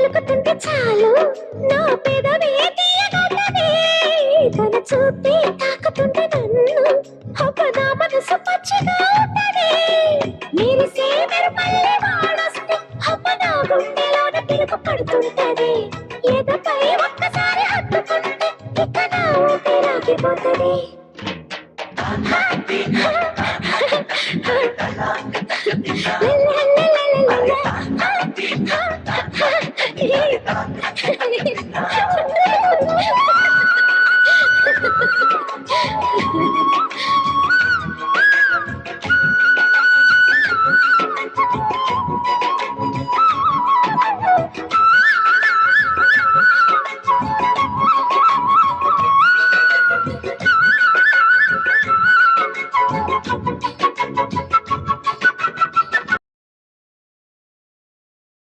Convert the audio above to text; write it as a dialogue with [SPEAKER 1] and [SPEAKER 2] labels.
[SPEAKER 1] పలుకుతుంటే చాలు నా పెదవే తీయగలదే తన చూపే తాకుతుంటే నన్ను అబ్బ నా మనసు పచ్చిగా ఉంటది మెరిసే మెరుపల్లె వాడొస్తే అమ్మ నా గుండెలోన తిరుగు పడుతుంటది ఎదపై ఒక్కసారి హత్తుకుంటే ఇక నా ఊపిరాగిపోతది la